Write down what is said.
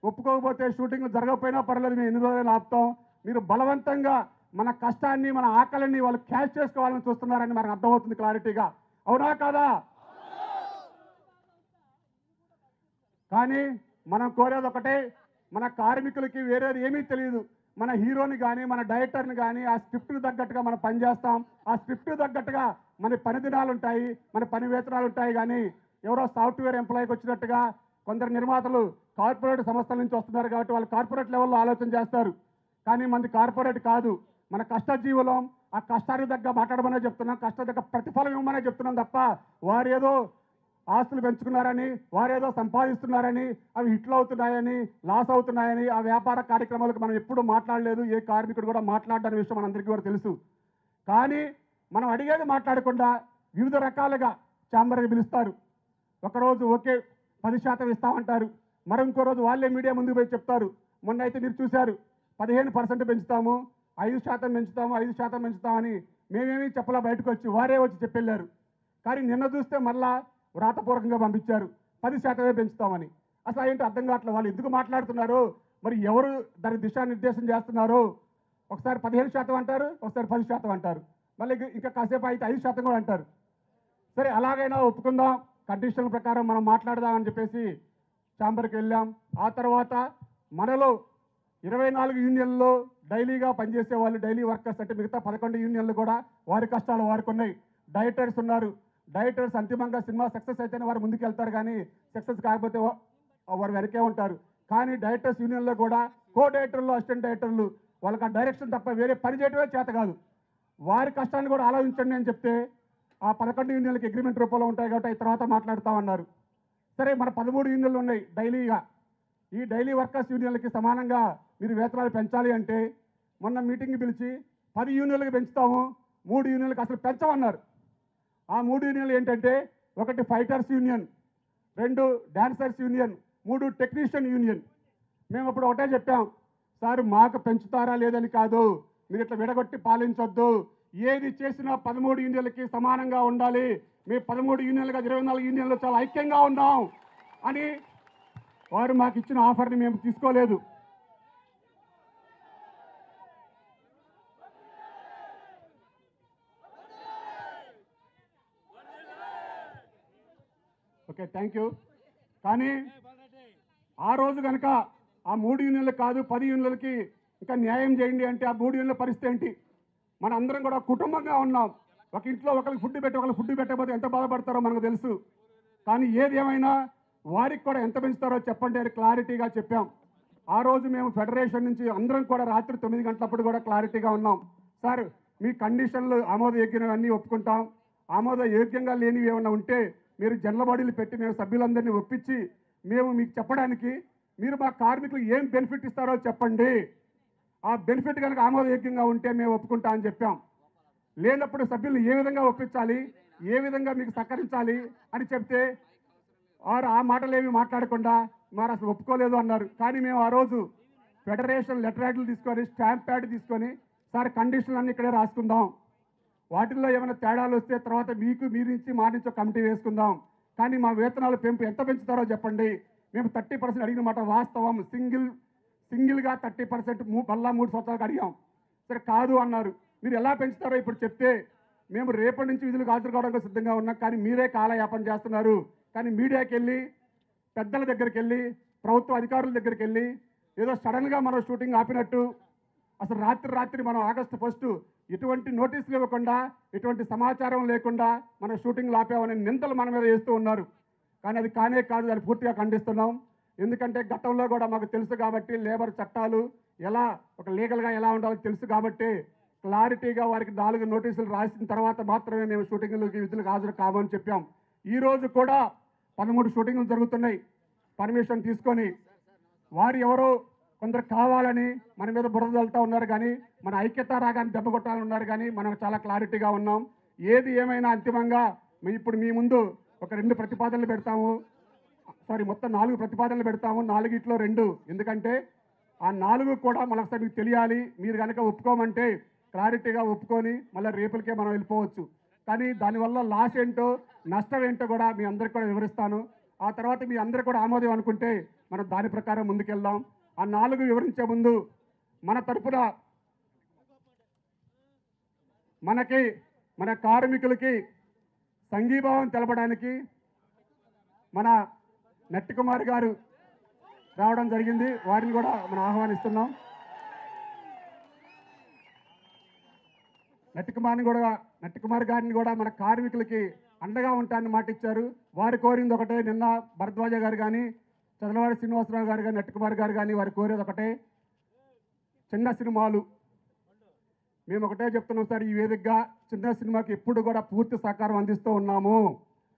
ఒప్పుకోకపోతే షూటింగ్ జరగకపోయినా పర్లేదు, మేము ఎన్ని రోజులు ఆపుతాం. మీరు బలవంతంగా మన కష్టాన్ని, మన ఆకలిని వాళ్ళు క్యాష్ చేసుకోవాలని చూస్తున్నారని మనకు అర్థమవుతుంది క్లారిటీగా. అవునా కాదా? కానీ మనం కోరేది ఒకటే, మన కార్మికులకి వేరేది ఏమీ తెలియదు. మన హీరోని కానీ, మన డైరెక్టర్ని కానీ ఆ స్క్రిప్ట్కి తగ్గట్టుగా మనం పనిచేస్తాం. ఆ స్క్రిప్ట్కి తగ్గట్టుగా మన పని దినాలు ఉంటాయి, మన పని వేతనాలు ఉంటాయి. కానీ ఎవరో సాఫ్ట్వేర్ ఎంప్లాయీకి వచ్చినట్టుగా కొందరు నిర్మాతలు కార్పొరేట్ సంస్థల నుంచి వస్తున్నారు కాబట్టి వాళ్ళు కార్పొరేట్ లెవెల్లో ఆలోచన చేస్తారు. కానీ మనది కార్పొరేట్ కాదు, మన కష్టజీవులం. ఆ కష్టానికి తగ్గ మాట్లాడమనే చెప్తున్నాం, కష్టం తగ్గ ప్రతిఫలం ఇవ్వమనే చెప్తున్నాం తప్ప వారు ఏదో ఆస్తులు పెంచుకున్నారని, వారేదో సంపాదిస్తున్నారని, అవి హిట్లు అవుతున్నాయని, లాస్ అవుతున్నాయని ఆ వ్యాపార కార్యక్రమాలకు మనం ఎప్పుడూ మాట్లాడలేదు. ఏ కార్మికుడు కూడా మాట్లాడని విషయం మనందరికీ కూడా తెలుసు. కానీ మనం అడిగేది మాట్లాడకుండా వివిధ రకాలుగా ఛాంబర్కి పిలుస్తారు. ఒకరోజు ఓకే 10% ఇస్తామంటారు, మరి ఇంకో రోజు వాళ్ళే మీడియా ముందుకు పోయి చెప్తారు. మొన్న అయితే మీరు చూశారు, 15% పెంచుతాము, 5% పెంచుతాము, 5% పెంచుతామని మేమేమీ చెప్పలా, బయటకు వచ్చి వారే వచ్చి చెప్పెళ్ళారు. కానీ నిన్న చూస్తే మళ్ళా వ్రాతపూర్వకంగా పంపించారు 10% పెంచుతామని. అసలు ఏంటో అర్థం కావట్లేదు, వాళ్ళు ఎందుకు మాట్లాడుతున్నారు, మరి ఎవరు దానికి దిశానిర్దేశం చేస్తున్నారు? ఒకసారి 15% అంటారు, ఒకసారి 10% అంటారు, మళ్ళీ ఇంకా కాసేపు అయితే 5% కూడా అంటారు. సరే అలాగైనా ఒప్పుకుందాం, కండిషన్ల ప్రకారం మనం మాట్లాడదామని చెప్పేసి ఛాంబర్కి వెళ్ళాం. ఆ తర్వాత మనలో 24 యూనియన్లో డైలీగా పనిచేసే వాళ్ళు, డైలీ వర్కర్స్ అంటే మిగతా 11 యూనియన్లు కూడా వారి కష్టాలు వారికి ఉన్నాయి. డైరెక్టర్స్ ఉన్నారు, డైరెక్టర్స్ అంతిమంగా సినిమా సక్సెస్ అయితేనే వారు ముందుకు వెళ్తారు, కానీ సక్సెస్ కాకపోతే వారు వెనకే ఉంటారు. కానీ డైరెక్టర్స్ యూనియన్లో కూడా కో డైరెక్టర్లు, అసిస్టెంట్ డైరెక్టర్లు వాళ్ళకి ఆ డైరెక్షన్ తప్ప వేరే పని చేయడమే చేత కాదు. వారి కష్టాన్ని కూడా ఆలోచించండి అని చెప్తే ఆ 11 యూనియన్లకి అగ్రిమెంట్ రూపంలో ఉంటాయి కాబట్టి అవి తర్వాత మాట్లాడతామన్నారు. సరే, మన 13 యూనియన్లు ఉన్నాయి డైలీగా. ఈ డైలీ వర్కర్స్ యూనియన్లకి సమానంగా మీరు వేతనాలు పెంచాలి అంటే మొన్న మీటింగ్ పిలిచి 10 యూనియన్లకు పెంచుతాము, 3 యూనియన్లకు అసలు పెంచమన్నారు. ఆ 3 యూనియన్లు ఏంటంటే, ఒకటి fighters union, 2 dancers union, 3 technician union. మేము అప్పుడు ఒకటే చెప్పాం, సార్ మాకు పెంచుతారా లేదని కాదు, మీరు ఇట్లా విడగొట్టి పాలించొద్దు, ఏది చేసినా 13 యూనియన్లకి సమానంగా ఉండాలి, మేము 13 యూనియన్లుగా 24 యూనియన్లు చాలా ఐక్యంగా ఉన్నాం అని వారు మాకు ఇచ్చిన ఆఫర్ని మేము తీసుకోలేదు. Okay, thank you. కానీ ఆ రోజు కనుక ఆ 3 యూనియన్లకు కాదు 10 యూనియన్లకి ఇంకా న్యాయం చేయండి అంటే ఆ 3 యూనియన్ల పరిస్థితి ఏంటి? మన అందరం కూడా కుటుంబంగా ఉన్నాం. ఒక ఇంట్లో ఒకరికి ఫుడ్ పెట్టి ఒకరికి ఫుడ్ పెట్టకపోతే ఎంత బాధపడతారో మనకు తెలుసు. కానీ ఏది ఏమైనా వారికి కూడా ఎంత పెంచుతారో చెప్పండి అని క్లారిటీగా చెప్పాం. ఆ రోజు మేము ఫెడరేషన్ నుంచి అందరం కూడా రాత్రి 9 గంటలప్పుడు కూడా క్లారిటీగా ఉన్నాం. సార్, మీ కండిషన్లు ఆమోదయోగ్యమన్నీ ఒప్పుకుంటాం, ఆమోదయోగ్యంగా లేనివి ఏమైనా ఉంటే మీరు జనరల్ బాడీలు పెట్టి మేము సభ్యులందరినీ ఒప్పించి మేము మీకు చెప్పడానికి మీరు మా కార్మికులు ఏం బెనిఫిట్ ఇస్తారో చెప్పండి, ఆ బెనిఫిట్ కనుక ఆమోదయోగ్యంగా ఉంటే మేము ఒప్పుకుంటా అని చెప్పాం. లేనప్పుడు సభ్యులను ఏ విధంగా ఒప్పించాలి, ఏ విధంగా మీకు సహకరించాలి అని చెప్తే వారు ఆ మాటలు ఏమి మాట్లాడకుండా మరి అసలు ఒప్పుకోలేదు అన్నారు. కానీ మేము ఆ రోజు ఫెడరేషన్ లెటర్ యాడ్లు తీసుకొని, స్టాంప్ ప్యాడ్ తీసుకొని, సార్ కండిషన్లు అన్నీ ఇక్కడే రాసుకుందాం, వాటిల్లో ఏమైనా తేడాలు వస్తే తర్వాత మీరు నుంచి మా నుంచి కమిటీ వేసుకుందాం, కానీ మా వేతనాలు పెంపు ఎంత పెంచుతారో చెప్పండి. మేము 30% అడిగిన మాట వాస్తవం, సింగిల్గా 30% మళ్ళా 3 సంవత్సరాలకు అడిగాం. సరే కాదు అన్నారు. మీరు ఎలా పెంచుతారో ఇప్పుడు చెప్తే మేము రేపటి నుంచి విధులకు హాజరు కావడానికి సిద్ధంగా ఉన్నాం, కానీ మీరే కాలయాపన చేస్తున్నారు. కానీ మీడియాకి వెళ్ళి, పెద్దల దగ్గరికి వెళ్ళి, ప్రభుత్వ అధికారుల దగ్గరికి వెళ్ళి ఏదో సడన్గా మనం షూటింగ్ ఆపినట్టు, అసలు రాత్రి మనం ఆగస్టు 1 ఎటువంటి నోటీసులు ఇవ్వకుండా, ఎటువంటి సమాచారం లేకుండా మన షూటింగ్లు ఆపామనే నిందలు మన మీద వేస్తూ ఉన్నారు. కానీ అది కానే కాదు, దాన్ని పూర్తిగా ఖండిస్తున్నాం. ఎందుకంటే గతంలో కూడా మాకు తెలుసు కాబట్టి, లేబర్ చట్టాలు ఎలా ఒక లీగల్గా ఎలా ఉండాలో తెలుసు కాబట్టి క్లారిటీగా వారికి 4 నోటీసులు రాసిన తర్వాత మాత్రమే మేము షూటింగ్లకి విధులకు హాజరు కామని చెప్పాం. ఈరోజు కూడా 13 షూటింగ్లు జరుగుతున్నాయి పర్మిషన్ తీసుకొని. వారు ఎవరో కొందరు కావాలని మన మీద బురద చల్లుతూ ఉన్నారు, కానీ మన ఐక్యత రాగాన్ని దెబ్బ కొట్టాలని ఉన్నారు. కానీ మనం చాలా క్లారిటీగా ఉన్నాం. ఏది ఏమైనా అంతిమంగా ఇప్పుడు మీ ముందు ఒక 2 ప్రతిపాదనలు పెడతాము, మొత్తం 4 ప్రతిపాదనలు పెడతాము, 4గిట్లో 2. ఎందుకంటే ఆ 4 కూడా మరొకసారి మీకు తెలియాలి. మీరు కనుక ఒప్పుకోమంటే క్లారిటీగా ఒప్పుకొని మళ్ళీ రేపులకే మనం వెళ్ళిపోవచ్చు. కానీ దానివల్ల లాస్ ఏంటో, నష్టం ఏంటో కూడా మీ అందరికీ కూడా వివరిస్తాను. ఆ తర్వాత మీ అందరూ కూడా ఆమోదం అనుకుంటే మనం దాని ప్రకారం ముందుకెళ్దాం. ఆ 4 వివరించే ముందు మన తరపున మన కార్మికులకి సంఘీభావం తెలపడానికి మన నట్టి కుమార్ గారు రావడం జరిగింది. వారిని కూడా మనం ఆహ్వానిస్తున్నాం. నట్టి కుమార్ గారిని కూడా మన కార్మికులకి అండగా ఉంటానని మాట ఇచ్చారు. వారు కోరింది ఒకటే. నిన్న భరద్వాజ గారు కానీ, చదలవాడి శ్రీనివాసరావు గారు కానీ, నట్టి కుమార్ గారు కానీ వారు కోరేది ఒకటే, చిన్న సినిమాలు. మేము ఒకటే చెప్తున్నాం సార్, ఈ వేదికగా చిన్న సినిమాకి ఎప్పుడు కూడా పూర్తి సహకారం అందిస్తూ ఉన్నాము.